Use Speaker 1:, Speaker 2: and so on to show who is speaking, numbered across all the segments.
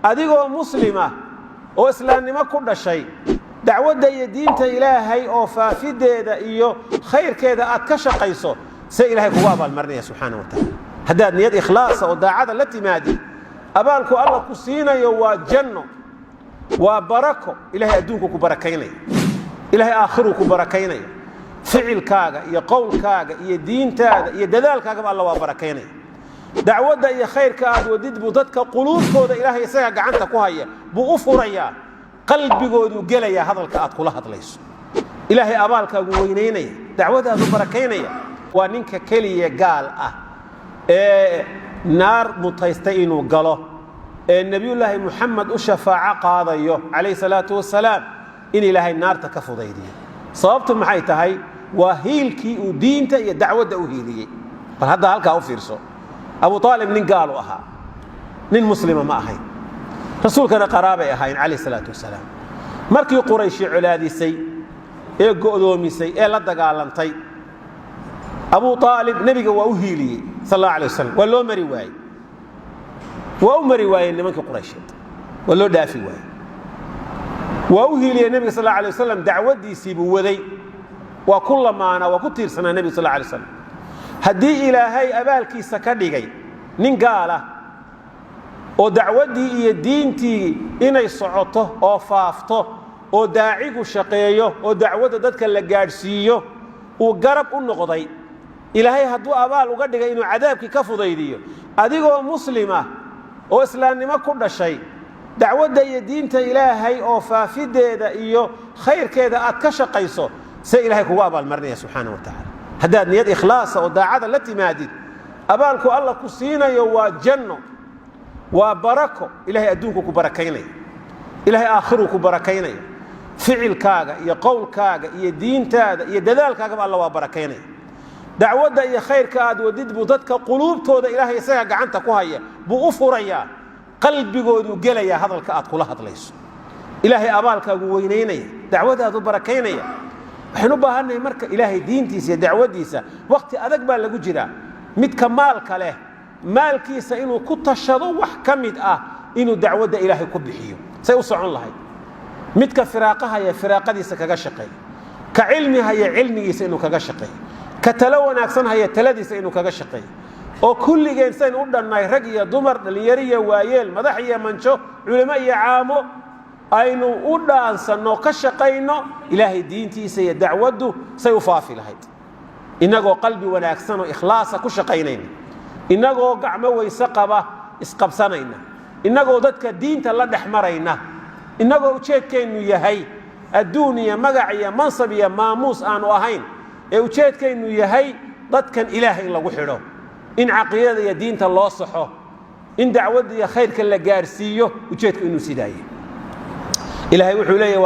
Speaker 1: adigoo muslima oo islaamnimo ku dhashay dacwadda iyo diinta ilaahay oo faafideeda iyo khayrkeeda aad ka shaqayso si ilaahay kugu abaalmarinaya subxaanahu wa ta'aala haddaad niyad ikhlaasa oo daacada la timaadi abaalku alla ku siinayo waa janno waa barako ilaahay adduunku ku barakaynaya ilaahay aakhiru ku barakaynaya ficilkaaga iyo qowlkaaga iyo diintaada iyo dadaalkaaga alla waa barakaynaya dacwadda iyo khayrka aad wadid buu dadka quluubkooda ilaahay isaga gacanta ku haya buu u furayaa qalbigoodu gelaya hadalka aad kula hadlayso ilaahay abaalkaagu weynaynaya dacwadaadu barakaynaya waa ninka keliya gaal ah ee naar mutaystay inuu galo ee nabiyullaahi muxamed u shafaaco qaadayo calayhi salaatu wasalaam in ilaahay naarta ka fudaydiyo sababtu maxay tahay waa hiilkii uu diinta iyo dacwadda u hiiliyey bal hadda halkaa u fiirso abu aalib nin gaal u ahaa nin muslima ma ahayn rasuulkana qaraabay ahayn calayhi salaatu wasalaam markii qurayshi colaadisay ee go'doomisay ee la dagaalantay abu aalib nabiga waa u hiiliyey sallallahu alayhi wasallam waa loo mari waayey waa u mari waayey nimankii quraysheed waa loo dhaafi waayey waa u hiiliyey nabiga sallallahu alayhi wasallam dacwadiisii buu waday waa ku lamaana waa ku tiirsanaa nabiga sallallahu alayhi wasallam haddii ilaahay abaalkiisa ka dhigay nin gaal ah oo dacwaddii iyo diintii inay socoto oo faafto oo daacigu shaqeeyo oo dacwadda dadka la gaadhsiiyo uu garab u noqday ilaahay hadduu abaal uga dhigay inuu cadaabkii ka fudaydiyo adigoo muslima oo islaamnimo ku dhashay dacwadda iyo diinta ilaahay oo faafideeda iyo khayrkeeda aad ka shaqayso si ilaahay kugu abaalmarinaya subxaanahu wa ta'aala haddaad niyad ikhlaasa oo daacada la timaadid abaalku alla ku siinayo waa janno waa barako ilaahay adduunku ku barakaynaya ilaahay aakhiru ku barakaynaya ficilkaaga iyo qowlkaaga iyo diintaada iyo dadaalkaaga alla waa barakaynaya dacwadda iyo khayrka aad wadid buu dadka quluubtooda ilaahay isaga gacanta ku haya buu u furayaa qalbigoodu gelaya hadalka aad kula hadlayso ilaahay abaalkaagu weynaynaya dacwadaadu barakaynaya waxaan u baahannahay marka ilaahay diintiisa iyo dacwadiisa waqti adag baa lagu jiraa midka maalka leh maalkiisa inuu ku tashado wax ka mid ah inuu dacwadda ilaahay ku bixiyo say u socon lahayd midka firaaqahaya firaaqadiisa kaga shaqeeyo ka cilmi haya cilmigiisa inuu kaga shaqeeyo ka talo wanaagsan haya taladiisa inuu kaga shaqeeyo oo kulligeen sayn u dhannaay rag iyo dumar dhalinyaro iyo waayeel madax iyo manjo culimo iyo caamo aynu u dhaansanno ka shaqayno ilaahay diintiisa iyo dacwaddu say u faafi lahayd inagoo qalbi wanaagsan oo ikhlaasa ku shaqaynayna inagoo gacmo weyse qaba isqabsanayna inagoo dadka diinta la dhex marayna inagoo ujeedkeennu yahay adduun iyo magac iyo mansab iyo maamuus aanu ahayn ee ujeedkeennu yahay dadkan ilaahay in lagu xidho in caqiidada iyo diinta loo saxo in dacwadda iyo khayrka la gaarsiiyo ujeedku inuu sidaayay ilaahay wuxuu leeyahay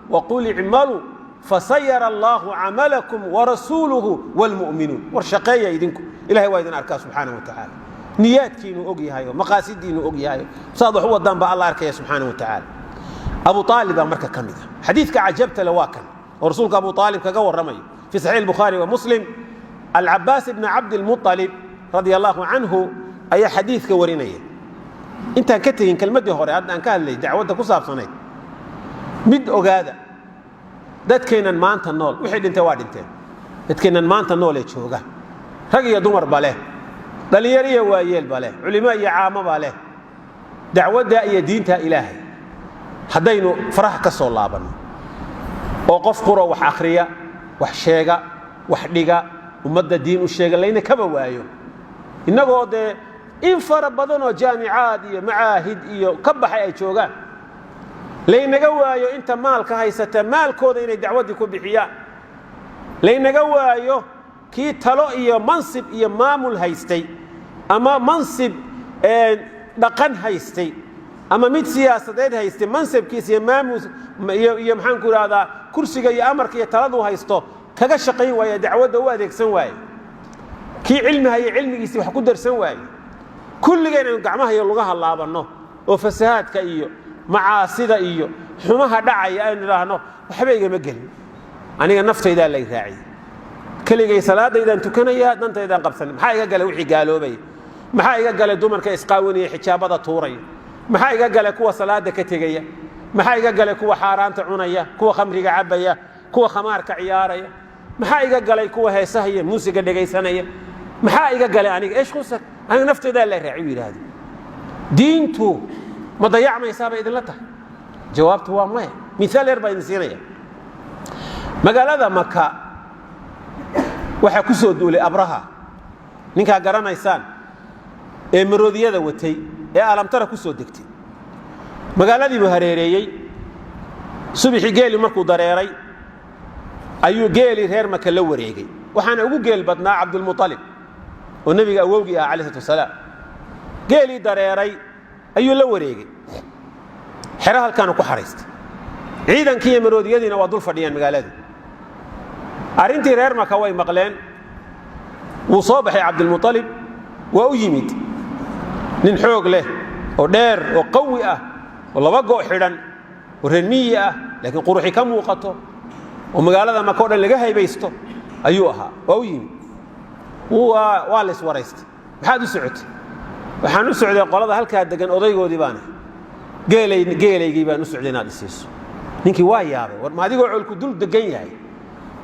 Speaker 1: waqul icmaluu fasayara allahu camalakum warasuuluhu waalmu'minuun war shaqeeya idinku ilahay waa idin arkaa subxaanahu wa tacaala niyaadkiinuu og yahayo maqaasidiinuu og yahayo saad wax u wadaan baa alla arkaya subxaanahu wa tacaala abu aalib baa marka ka mid ah xadiidka cajabta le waa kan oo rasuulka abu aalib kaga warramayo fi saxiix albukhaari wa muslim alcabaas ibni cabdilmuطalib radia allahu canhu ayaa xadiidka warinaya intaan ka tegin kelmaddii hore hadda aan ka hadlay dacwadda ku saabsanayd mid ogaada dadkeennan maanta nool wixii dhintay waa dhinteen dadkeennan maanta nool ee jooga rag iyo dumarba leh dhalinyaro iyo waayeelba leh culimo iyo caamaba leh dacwadda iyo diinta ilaahay haddaynu faraha ka soo laabanno oo qof quro wax akhriya wax sheega wax dhiga ummadda diin u sheega layna kaba waayo innagoo dee in fara badan oo jaamicaad iyo macaahid iyo ka baxay ay joogaan laynaga waayo inta maalka haysata maalkooda inay dacwaddii ku bixiyaan laynaga waayo kii talo iyo mansib iyo maamul haystay ama mansib dhaqan haystay ama mid siyaasadeed haystay mansabkiisa iyo maamul iyo maxaan ku idhahdaa kursiga iyo amarka iyo taladu haysto kaga shaqayn waaya dacwadda u adeegsan waaye kii cilmi haya cilmigiisii wax ku darsan waaye kulligeen aynu gacmaha iyo lugaha laabanno oo fasahaadka iyo macaasida iyo xumaha dhacaya aynu idhaahno waxba igama gelin aniga naftaydaa lay raaciyey keligay salaadaydaan tukanayaa dantaydaan qabsanin maxaa iga galay wixii gaaloobaya maxaa iga galay dumarka isqaawanaya xijaabada tuuraya maxaa iga galay kuwa salaada ka tegaya maxaa iga galay kuwa xaaraanta cunaya kuwa khamriga cabaya kuwa khamaarka ciyaaraya maxaa iga galay kuwa heesaha iyo muusiga dhagaysanaya maxaa iga galay aniga eesh khusak aniga naftooda la raaciyo yiraahdo diintu ma dayacmaysaa bay idinla tahay jawaabtu waa maya misaal yar baa idin siinaya magaalada Maka waxa ku soo duulay Abraha ninka garanaysaan ee maroodiyada watay ee alamtara ku soo degtay magaaladii buu hareereeyay subaxii geeli markuu dareeray ayuu geeli reer Maka la wareegay waxaana ugu geel badnaa Abdul Muttalib oo nabiga awowgii ah alayhi salaam geeli dareeray ayuu la wareegay xira halkan ku xariistay ciidankii maroodiyadiina waa dul fadhiyaan magaalada arintii reer Maka way maqleen wuu soo baxay Abdul Muttalib waa u yimid nin xoog leh oo dheer oo qawi ah oo laba go xidhan oo reemiye ah laakiin quruxi ka muuqato oo magaalada Maka oo dhan laga haybaysto ayuu ahaa waa u yimid waa la iswaraystay maxaad u socotay waxaan u socday qolada halka degan odaygoodii baan geelaygii baan u socday inaad isiiso ninkii waa yaabay war ma adigoo colku dul degan yahay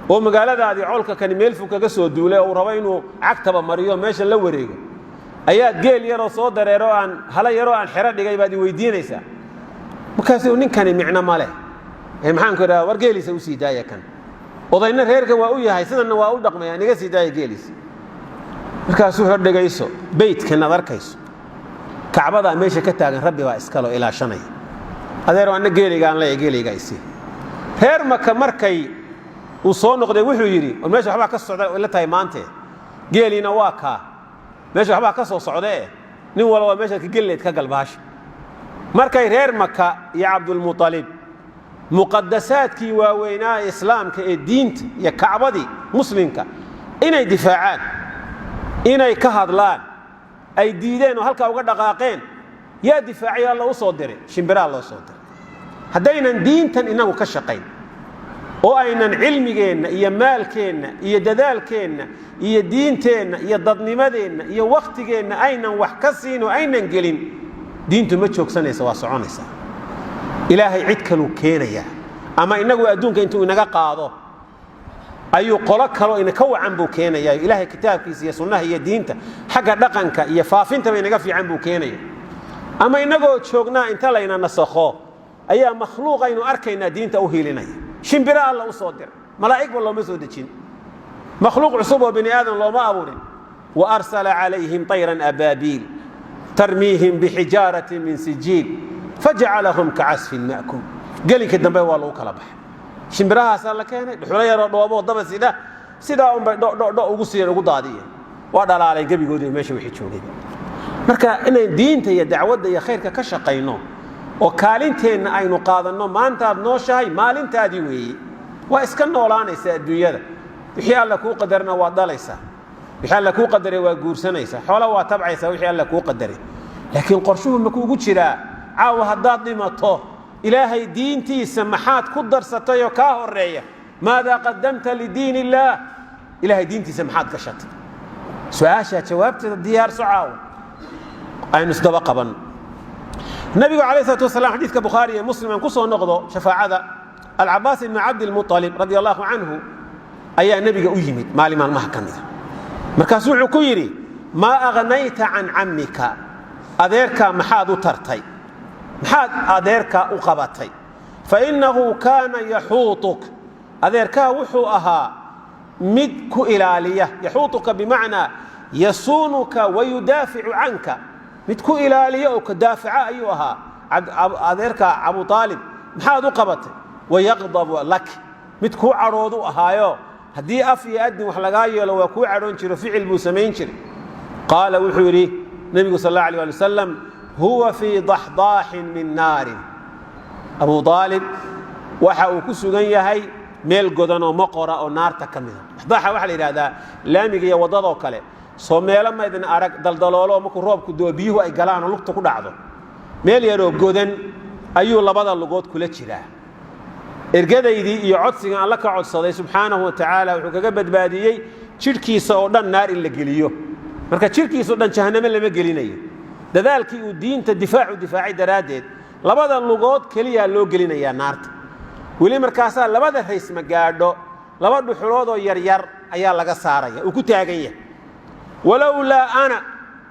Speaker 1: oo magaaladaadii colka kan meel fog kaga soo duulay oo raba inuu cagtaba mariyo meesha la wareego ayaad geel yar oo soo dareero aan hala yar oo aan xira dhigay baad weydiinaysaa markaas uu ninkani micna ma leh maxaan ku raad war geelisa u sii daaya kan odayna reerka waa u yahay sidana waa u dhaqmaya niga sii daaya geelisa markaas uu dhagayso beedkan aad arkayso kacbada meesha ka taagan rabbi baa iska loo ilaashanay adeer waan geeligaan la geeliga isi reer Maka markay uu soo noqday wuxuu yiri oo meesha waxba ka socda ila tahay maante geelina waa ka meesha waxba ka soo socday nin walba meesha ka geleed ka galbaash markay reer Maka iyo Abdul Muttalib muqaddasaadkii waaweynaa islaamka ee diinta iyo kacbadii muslimka inay difaacaan inay ka hadlaan ay diideen oo halka uga dhaqaaqeen yaa difaacay Allah u soo diray shimbira loo soo diray hadaynan diintan inagu ka shaqayn oo aynan cilmigeena iyo maalkeena iyo dadaalkeena iyo diinteena iyo dadnimadeena iyo waqtigeena aynan wax ka siin oo aynan gelin diintu ma joogsanaysa waa soconaysa ilaahay cid kale keenaya ama inagu adduunka intuu inaga qaado ayuu qolo kale in ka wacan buu keenaya ilaahay kitaabkiisa iyo sunnaha iyo diinta xagga dhaqanka iyo faafinta inaga fiican buu keenaya ama inagoo joognaa inta layna nasakho ayaa makhluuq aynu arkayna diinta u hiilinaya shimbira Allah u soo dir malaa'ig wallo ma soo dejin makhluuq cusub oo bini aadan looma abuurin wa arsala alayhim tayran ababil tarmihim bihijaratin min sijil faj'alahum ka'asfin ma'kum galinka dambe waa loo kala baxay shimbirahaas la keenay dhuxula yar oo dhoobo daba sida ugu siiyay ugu daadiyay waa dhalaalay gabigoodii meesha wixii joogay marka inay diinta iyo dacwadda iyo khayrka ka shaqeyno oo kaalinteena aynu qaadano maanta aad nooshahay maalintaadii weeyii waa iska noolaanaysa adduunyada wixii alla ku qadarna waa dhalaysa wixii alla ku qadaray waa guursanaysa xoolo waa tabcaysa wixii alla ku qadaray laakiin qorshuhu ma kuugu jiraa caawa haddaad dhimato ilaahay diintiisa maxaad ku darsatay oo ka horeeya maada qadamta lidiin illah ilaahay diintiisa maxaad gashatay su'aasha jawaabteeda diyaar socaaw aynu isdaba qaban nabiga alayhi salatu wasallam xadiiska bukhari iyo muslim ku soo noqdo shafaacada al-abbas ibn abd al-muttalib radiyallahu anhu ayaa nabiga u yimid maalimaan ma kamida markaas wuxuu ku yiri ma aghnayta an ammika adeerka maxaad u tartay maxaad adeerka u qabatay fa innahu kana yahutuk adeerka wuxuu ahaa mid ku ilaaliya yahutuka bimaana yasunuka wa yudafi'u anka mid ku ilaaliya oo ka daafaca ayuu ahaa adeerka Abu Talib maxaad u qabatay wayaqdabu lak mid ku caroodu ahaayo hadii af iyo adin wax laga yeelo waa ku caroon jiro ficil buu sameyn jiray qaala wuxuu yiri nabiga sallallahu alayhi wa sallam huwa fi dahdah min nar Abu Talib waxa uu ku sugan yahay meel godan oo maqora oo naarta kamida dahdah waxa la yiraahdaa laamiga iyo wadada kale soo meelo ma idin arag daldaloolo markuu roobku doo biyuhu ay galaan oo lugta ku dhacdo meel yar oo godan ayuu labada lugood kula jiraa ergadaydii iyo codsiga alla ka codsaday subhanahu wa ta'ala wuxuu kaga badbaadiyay jirkiisa oo dhan naar in la geliyo marka jirkiisa oo dhan jahannamo lama gelinayo dadaalkii uu diinta difaacay daraaddeed labada lugood keliya loo gelinayaa naarta weli markaasaa labada rays ma gaadho laba dhuxulood oo yaryar ayaa laga saaraya uu ku taagan yahay walowlaa ana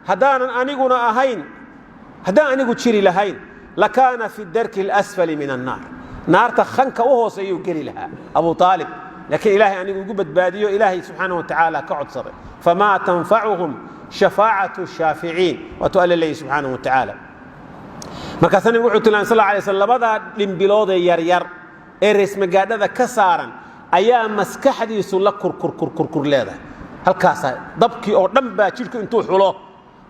Speaker 1: haddaanan aniguna ahayn haddaan anigu jiri lahayn lakaana fi darki alasfali min annaar naarta khanka u hooseeyuu geli lahaa abu aalib laakiin ilaahay anigu ugu badbaadiyo ilaahay subxaanahu watacaala ka codsaday famaa tanfacuhum shafaacatu shaaficiin waatuu alla leeyahy subxaanahu watacaala markaasaa nabigu wuxuu tilmaamay sal alay slam labadaa dhimbilood ee yaryar ee reesmagaadhada ka saaran ayaa maskaxdiisu la kurkur leedahay halkaasaa dabkii oo dhan baa jidhku intuu xulo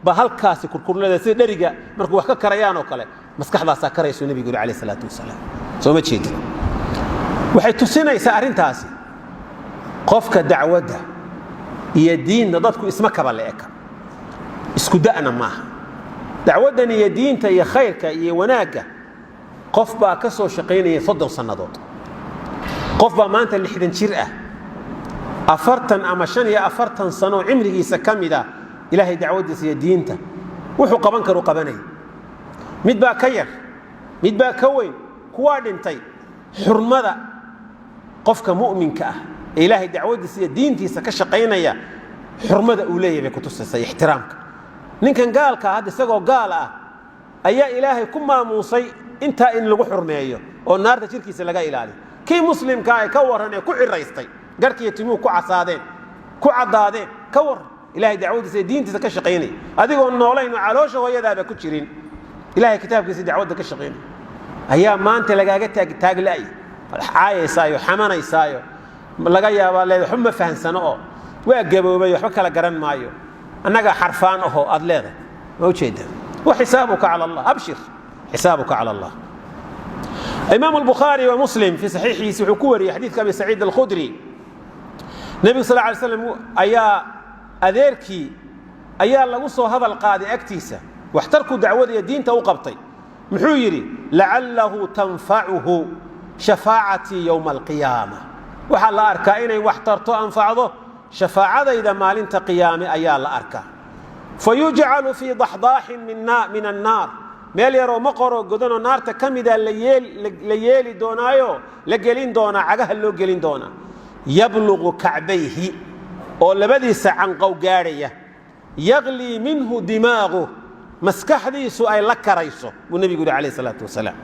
Speaker 1: ba halkaasi kurkur leedahay sida dheriga markuu wax ka karayaan oo kale maskaxdaasaa karaysu nebigu yidhi calayh salaatu wasalaam soo ma jeedin waxay tusinaysaa arrintaasi qofka dacwadda iyo diinta dadku isma kaba le'eka isku da'na maaha dacwaddan iyo diinta iyo khayrka iyo wanaagga qof baa ka soo shaqaynaya 30 sannadood qof baa maanta 60 jir ah 40 ama 45 sano cimrigiisa ka mid ah ilaahay dacwaddiisa iyo diinta wuxuu qaban karo qabanay mid baa ka yar mid baa ka weyn kuwa dhintay xurmada qofka mu'minka ah ee ilaahay dacwaddiisa iyo diintiisa ka shaqaynaya xurmada uu leeyahay bay ku tusaysaa ixtiraamka ninkan gaalka ah isagoo gaal ah ayaa ilaahay ku maamuusay inta in lagu xurmeeyo oo naarta jirkiisa laga ilaaliyo kii muslimka ah ka waran ee ku xiraystay garkiyo timuu ku casaadeen ku cadaadeen ka waran ilaahay dacwadiisa iyo diintiisa ka shaqaynay adigoo noolayn caloosha hooyadaaba ku jirin ilaahay kitaabkiisa dacwadda ka shaqaynay ayaa maanta lagaaga taaglay caayaysayo xamanaysaayo laga yaabaa leedahay xuma fahansano oo waa gaboobay waxba kala garan maayo annaga xarfaan ahoo aad leedahay ma u jeedaa wa xisaabuka cala allah abshir xisaabuka cala allah imaam al-bukhari wa muslim fi saxiixiisa wuxuu ku wariyay xadiidka abi saciid al-khudri nabiga sal alay slam ayaa adeerkii ayaa lagu soo hadal qaaday agtiisa waxtarku dacwada iyo diinta u qabtay muxuu yidhi lacallahu tanfacuhu shafaacatii yowma alqiyaama waxaa la arkaa inay wax tarto anfacdo shafaacadayda maalinta qiyaame ayaa la arkaa fayujcalu fii daxdaaxin min annaar meel yaroo maqoroo godanoo naarta ka mida la yeeli doonaayo la gelin doonaa cagaha loo gelin doonaa yablugu kacbayhi oo labadiisa canqow gaadhaya yaglii minhu dimaagu maskaxdiisu ay la karayso buu nebigu yidhi calayh salaatu wasalaam